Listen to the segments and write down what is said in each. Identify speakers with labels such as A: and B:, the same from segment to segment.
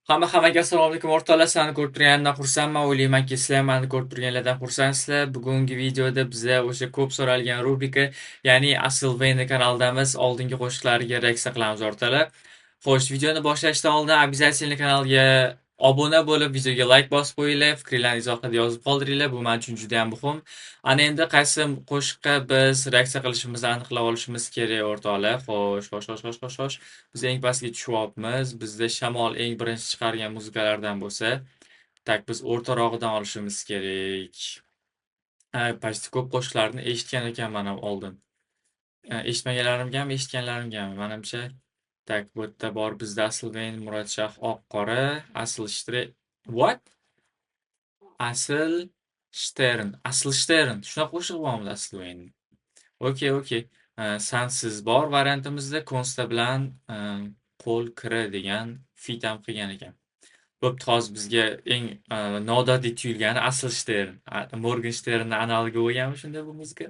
A: Hammaga assalomu alaykum o'rtoqlar. Sizlarni ko'rib turganimdan xursandman. O'ylaymanki, sizlar meni ko'rib turganlardan xursandsizlar. Bugungi videoda biza o'sha ko'p so'ralgan rubrika, ya'ni Asl Vayne kanalidamiz oldingi qo'shiqlariga reaksiya qilamiz o'rtoqlar. Xo'sh, videoni boshlashdan oldin обязательно kanalga obuna bo'lib, videoga like bosib qo'yinglar, fikrlaringizni izohida yozib qoldiringlar. Bu men uchun juda ham muhim. Ana endi qaysi qo'shiqqa biz reaksiya qilishimizni aniqlab olishimiz kerak o'rtoqlar. Xo'sh. Biz eng pastga tushyapmiz. Bizda Shamol eng birinchi chiqargan muzikalardan bo'lsa, tak biz o'rtarog'idan olishimiz kerak. Почти ko'p qo'shiqlarni eshitgan ekanman ham oldin. Eshitmaganlarimgami, eshitganlarimgami? Menimcha, tak bu yerda bor bizda Aslveyn, Murodshah oq-qora, Asl What? Asl Shtern. Shunaqa qo'shiq bormi Aslveyn? Okey. Sansiz bor variantimizda Konsta bilan qo'l kiri degan feat ham qilgan ekan. Bo'pti, hozir bizga eng noodatiy tuyulgani Asl Shtern. Morgensternni analogi bo'lganmi shunda bu muzika?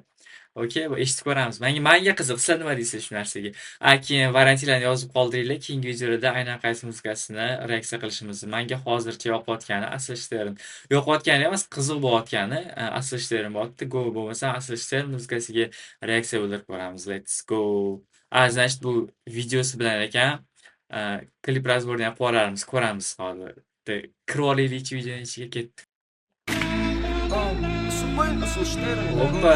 A: Okey, eshitib ko'ramiz. Menga qiziq, sizlar nima deysiz shu narsaga? Keyin variantlarni yozib qoldiringlar. Keyingi videoda aynan qaysi muzikasini reaksiya qilishimizni. Menga hozircha yoqayotgani Asl Shtern. Yoqayotgani emas, qiziq bo'layotgani Asl Shtern bo'lyapti. Go bo'lmasa Asl Shtern muzikasiga reaksiya bildirib ko'ramiz. Let's go. Значит, bu videosi bilan ekan. Klip razborini ham ko'ramiz hozir. Kirib olaylikchi videoning ichiga ketdik. Hoppa.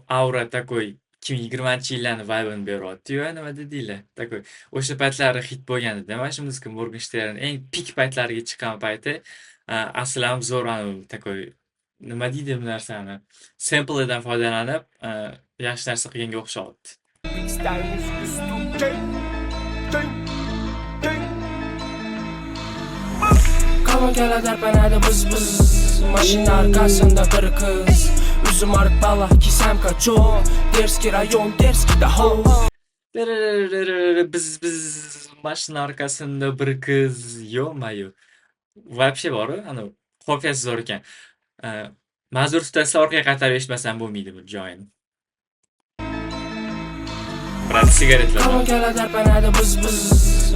A: Aura такой 2020-yillarni vibini beryapti-yu, nima dedinglar? Такой o'sha paytlari hit bo'lganida, mana shu muzika Morgenstern eng pik paytlariga chiqqan payti, asl ham zo'r такой nima deydi bu narsani? Sampledan foydalanib, yaxshi narsa qilganga o'xshyapti.
B: Kamon darpanadi biz mashina arkasında bir kız. Üzüm arık bala kisem kaço. Derski rayon derski daho.
A: Biz mashina arkasında bir kız yo-mayo. Вообще bor-ku, ana qofiyasi zo'r ekan. Ma'zur tutasiz, orqaga qaytarib eshitmasam bo'lmaydi bu joyini. Brat sigaretlar.
B: Kamon darpanadi biz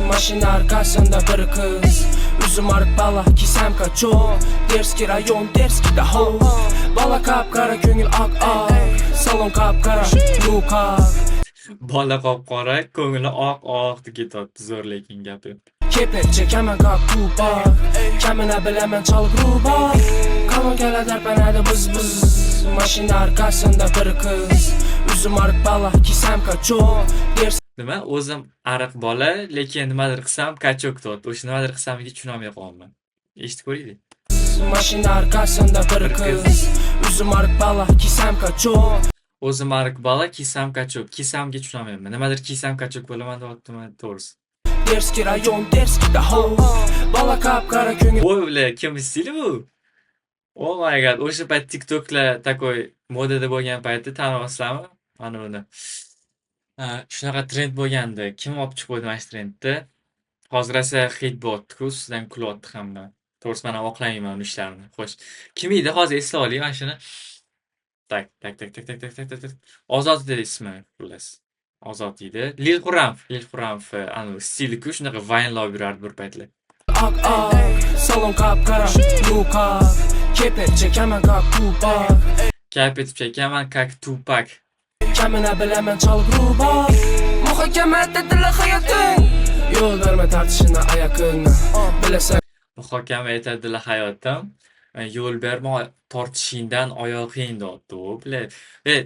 B: mashina arkasında bir kız. Üzüm arık bala kisem kaço. Derski rayon derski daho. Bala kapkara ko'ngil ak. Salon kapkara nuka.
A: Bola qop-qora, ko'ngli oq deb ketyapti, zo'r lekin gapi.
B: Kepek çekemen kak tupak. Kamina bilemen çal gruba. Kamon darpanadi biz mashina arkasında bir kız. Üzüm arık bala kisem kaço.
A: Nima? O'zim ariq bola, lekin nimadir qilsam kachok tot. O'sha nimadir qilsamiga tushunolmay qoldim. Eshitib ko'ringlar.
B: Mashina arkasında bir kız. Üzüm arık bala kisem kaço.
A: O'zim ariq bola, kisam kachok. Kisamga tushunolmayman. Nimadir kisam kachok bo'laman deyaptimi, to'g'risi.
B: Derski rayon derski daho. Bala kapkara ko'ngil.
A: Voy, ular kim stili bu? Oh my god, o'sha payt TikToklar takoy modada bo'lgan paytda taniyapsizlarmi? Mana buni. Shunaqa trend bo'lgandi. Kim olib chiqib qo'ydi mana shu trendni? Hozir esa hit bo'lyapti-ku, sizdan kulyapti hamma. To'g'risi men ham oqlamayman uni ishlarini. Xo'sh. Kim edi? Hozir eslab oling mana shuni. Tak. Ozod edi ismi, xullas. Ozod edi. Lil Xuramf, stili-ku, shunaqa vaynlab yurardi bir paytlar.
B: Ak salon kapkara nuka. Kepek çekemen kak tupak.
A: Kayf etib chekaman kak Tupac.
B: Kamina bilemen çal gruba. Muhakeme ettiler hayatın. Yol verme tartışına ayakını. Bilesen.
A: Muhokama etadilar hayotim. Yo'l berma tortishingdan oyog'ing deyapti u.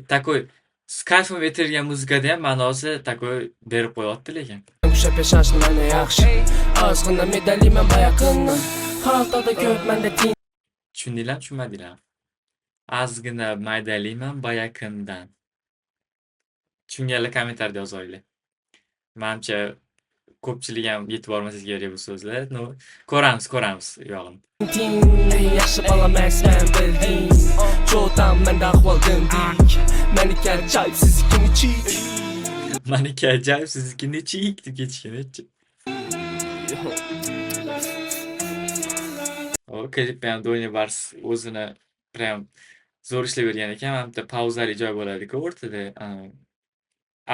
A: Takoy skayfim etilgan muzikada ham ma'nosi takoy berib qo'yapti lekin.
B: Kuşa peşaşlı mene yaxshi. Azg'ina medaliman bayaqını. Xaltada ko'p menda tin.
A: Tushundinglarmi, tushunmadinglarmi? Azgina maydaliman bayaqindan. Tushunganlar kommentariyada yozinglar. Menimcha ko'pchilik ham yetib bormasa kerak bu so'zlar. Ko'ramiz, yog'in.
B: Yaxshi bala max men bilding. Çoğdan menda ahval dindik. Meniki acayip sizikini çiğ.
A: Meniki ajoyib, siznikini chik deb ketishgan-chi. O klip ham Doni Bars o'zini prям zo'r ishlayvergan ekan. Mana bitta pauzali joy bo'ladi-ku o'rtada.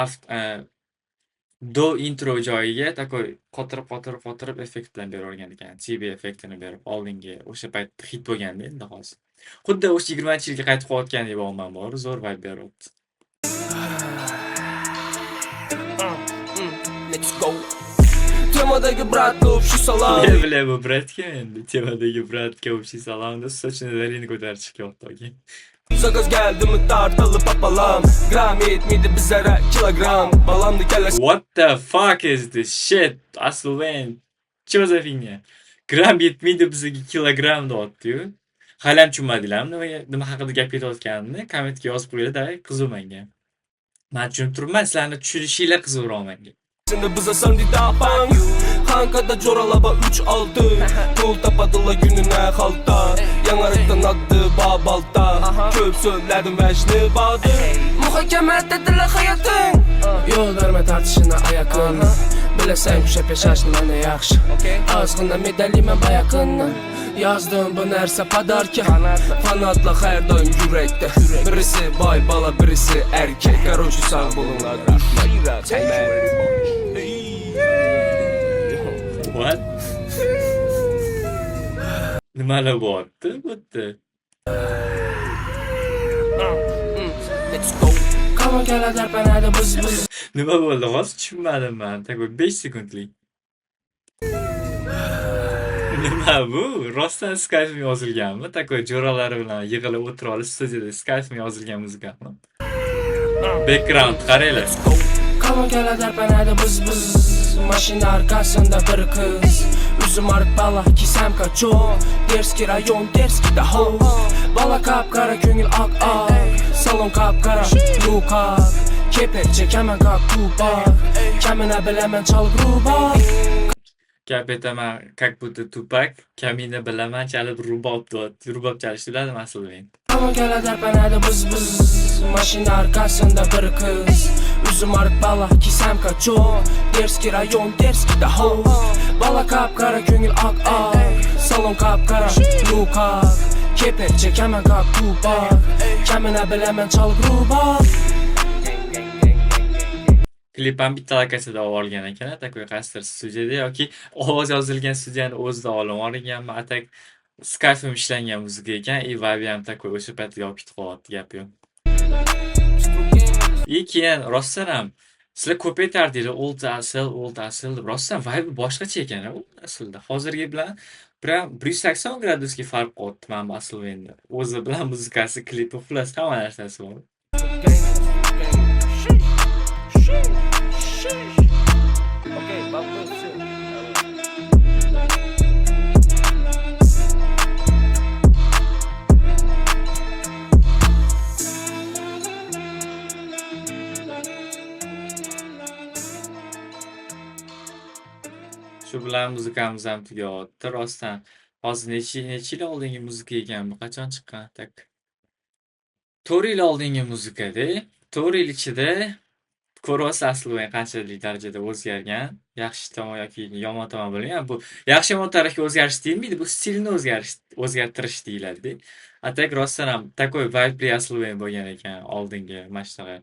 A: Aft do intro joyiga takoy qotirib effekt bilan beravergan ekan. Chibi effektini berib oldingi o'sha paytda hit bo'lganda endi hozir. Xuddi o'sha 20-yilga qaytib qolayotgandek bo'lyapman bor, zo'r vibe beryapti.
B: Let's go. Temadagi bratga общий salom.
A: Bile bu bratga endi temadagi bratga общий salom deb sochini dalini ko'tarib chiqyapti aka.
B: Sakız geldi mi tartalı papalam. Gram yetmedi bizlere kilogram. Balamdı kellesi.
A: What the fuck is this shit? Aslen. Что за фигня? Gram yetmaydi bizga kilogram deyapti-yu. Halam tushunmadilar nima haqida gap ketayotganini kommentga yozib qo'yinglar, qiziq menga. Men tushunib turibman, sizlarni tushunishinglar qiziqroq menga.
B: Şimdi bize söndü dapan. Hankada coralaba 3 aldı. Pul tapadıla gününe halta. Yanarıktan attı babalta. Köp söyledim vecni bağdı. Muhakemet dediler hayatın. Yol verme tartışına ayakın. Bilesen kuşa peşaşın ne yakşı. Azgında medalime bayakın. Yazdım bu nerse padarken. Fanatla her daim yürekte. Birisi bay bala birisi erkek. Karocu sağ bulunlar.
A: What? Nimalar bo'lyapti bu yerda?
B: Let's go. Come on gel derpenede bız bız.
A: Nima bo'ldi? Hozir tushunmadim men. Takoy 5 sekundlik. Nima bu? Rostdan Skype yozilganmi? Takoy jo'ralari bilan yig'ilib o'tirib olib studiyada Skype yozilgan muzikami? Background qaranglar.
B: Come on gel derpenede bız bız. Maşina arkasında bir kız. Üzüm arık bala kisem kaço. Derski rayon derski daho. Bala kapkara köngül ak ak. Salon kapkara lukak. Keperçek hemen kalk tupak. Kemine bilemen çal grubak.
A: Gap etaman, как будто Tupac, kamina bilaman chalib rubob deyapti. Rubob chalishni biladimi aslida men?
B: Ama gel derpenede bız bız. Maşina arkasında bir kız. Üzüm arık bala kisem kaço. Derski rayon derski daho. Bala kapkara köngül ak ak. Salon kapkara lukak. Keperçek hemen kalk tupak. Kemine bilemen çal grubak.
A: Klip ham bitta lokasiyada olgan ekan, takoy qaysidir studiyada yoki ovoz yozilgan studiyani o'zida olib olganmi, atak Skype ishlangan muzika ekan, vibe ham takoy o'sha paytda yopib ketib qolyapti gap yo'q. Keyin rostdan ham sizlar ko'p aytardinglar, old asl deb. Rostdan vibe boshqacha ekan u aslida. Hozirgi bilan 180 gradusga farq qo'yibdi men aslida endi. O'zi bilan muzikasi, klipi, xullas hamma narsasi bor. Shu bilan muzikamiz ham tugayapti. Rostdan hozir necha yil oldingi muzika ekan bu, qachon chiqqan? Tak 4 yil oldingi muzikada, 4 yil ichida ko'ryapsiz aslida qanchalik darajada o'zgargan, yaxshi tomon yoki yomon tomon bo'lgan. Bu yaxshi yomon tarafga o'zgarish deyilmaydi, bu stilni o'zgartirish deyiladi. Atak rostdan ham takoy vibe aslida bo'lgan ekan oldingi mana shunaqa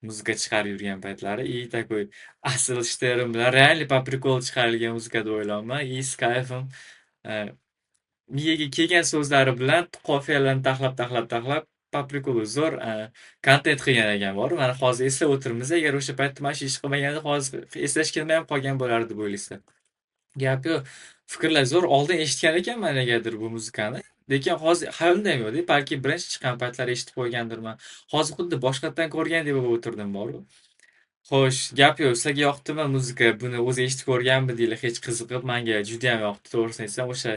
A: muzika chiqarib yurgan paytlari. Takoy asl ishlarim bilan real по приколу chiqarilgan muzika deb o'ylayman. Skype'im miyaga kelgan so'zlari bilan qofiyalarni taxlab по приколу zo'r kontent qilgan ekan bor. Mana hozir eslab o'tirmiz. Agar o'sha paytda mana shu ish qilmaganda hozir eslash kelmay ham qolgan bo'lardi deb o'ylaysizlar. Gap yo'q. Fikrlar zo'r. Oldin eshitgan ekanman negadir bu muzikani. Lekin hozir hayolimda ham yo'q-da. Balki birinchi chiqqan paytlar eshitib qo'ygandirman. Hozir xuddi boshqatdan ko'rgandek bo'lib o'tirdim bor. Xo'sh, gap yo'q. Sizlarga yoqdimi muzika? Buni o'zi eshitib ko'rganmidinglar? Hech qiziqib, menga juda ham yoqdi. To'g'risini aytsam, o'sha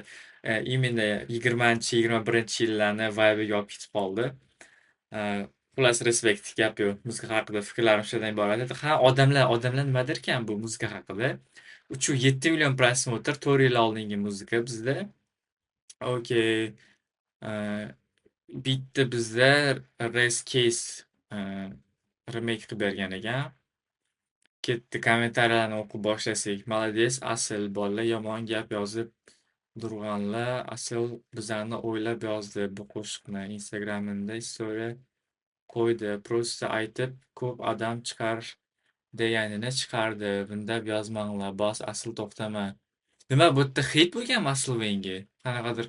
A: imенно 20-21-yillarni vibe yopib ketib qoldi. Xullas respekt, gap yo'q. Muzika haqida fikrlarim shundan iborat. Ha, odamlar nima derkan bu muzika haqida? 3.7 million prosmotr 4 yil oldingi muzika bizda. Okey. Bitta bizda Race Case remake qilib bergan ekan. Ketdi, kommentariyalarni o'qib boshlasak. Молодец, asl bolalar yomon gap yozib Durg'anli asl bizani o'ylab yozdi bu qo'shiqni. Instagramida story qo'ydi. Просто aytib ko'p odam chiqar deganini chiqardi. Bunda yozmanglar, bos asl to'xtama. Nima bu yerda hit bo'lganmi asl Venga? Qanaqadir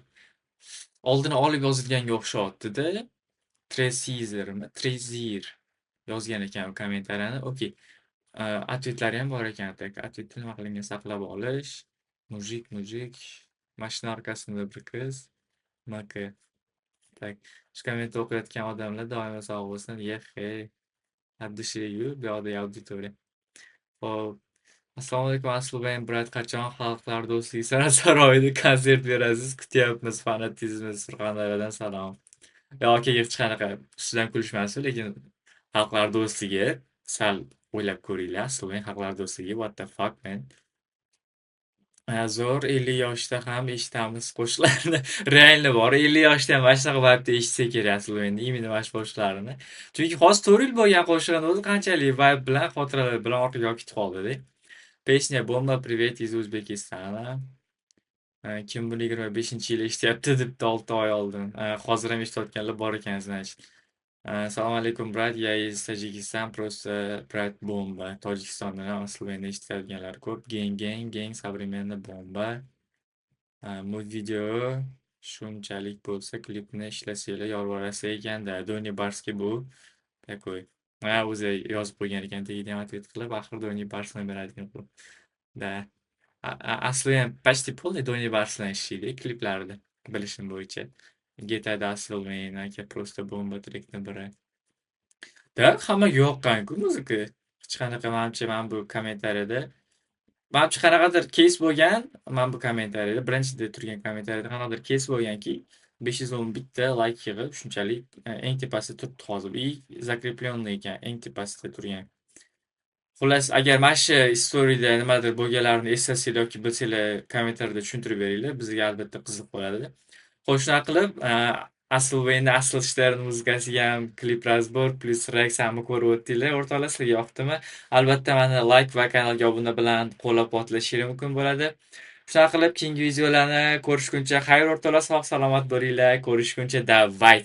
A: oldini olib yozilganga o'xshyapti-da. Trezirmi? Trezir yozgan ekan kommentariyani. Okey. Atvetlari ham bor ekan. Atvetni nima qilingan saqlab olish. Mujik. Mashina orqasida bir qiz. MK. Tak. Shu kommentni o'qiyotgan odamlar doimo sog' bo'lsin. Yehe. Hadishiyu bu yoqda auditoriya. Hop. Assalomu alaykum Aslubay brat, qachon Xalqlar do'stligi san'at saroyida konsert berasiz? Kutyapmiz. Fanatizm Surxondaryodan salom. Yoki hech qanaqa ustidan kulishmasin, lekin Xalqlar do'stligi sal o'ylab ko'ringlar. Aslubay Xalqlar do'stligi what the fuck man. Zo'r 50 yoshda ham eshitamiz qo'shiqlarni. Reально bor. 50 yoshda ham mana shunaqa vibda eshitsa kerak Aslubay именно mana shu qo'shiqlarini. Chunki hozir 4 yil bo'lgan qo'shiqni o'zi qanchalik vibe bilan, xotiralar bilan orqaga olib ketib qoldi-da. Pесня "Bomba привет из Узбекистана". Kim buni 25-yil eshityapti debdi 6 oy oldin. Hozir ham eshitayotganlar bor ekan, значит. Assalomu alaykum brat, я из Tojikiston, просто brat bomba. Tojikistondan ham Aslubeyni eshitadiganlar ko'p. Geng, современный bomba. Mood video shunchalik bo'lsa, klipni ishlasanglar yolvorasa ekanda. Doni Barskiy bu. Такой. O'zi yozib qo'ygan ekan, tagida ham ответ qilib, axir Doni Barsni beradigan qilib. Da. Asli ham почти полный Doni Barsdan ishlaydi kliplarida, bilishim bo'yicha. GTA'da Aslubeyni aka просто bomba trekdan biri. Da, hammaga yoqqan-ku muzika. Hech qanaqa menimcha mana bu kommentariyada manimcha qanaqadir kes bo'lgan, mana bu kommentariyada, birinchida turgan kommentariyada qanaqadir kes bo'lganki, 511 ta like yig'ib, shunchalik eng tepasida turibdi hozir. И закрепленный ekan, eng tepasida turgan. Xullas, agar mana shu storyda nimadir bo'lganlarini eslasanglar yoki bilsanglar, kommentariyada tushuntirib beringlar. Bizga albatta qiziq bo'ladi. Xo'sh, shunaqa qilib, Aslubeyni asl ishlarini muzikasiga ham klip razbor plus reaksiya hamma ko'rib o'tdinglar. O'rtoqlar, sizlarga yoqdimi? Albatta mani like va kanalga obuna bilan qo'llab-quvvatlashingiz mumkin bo'ladi. Shunaqa qilib, keyingi videolarni ko'rishguncha xayr o'rtoqlar, sog' salomat bo'linglar. Ko'rishguncha davay.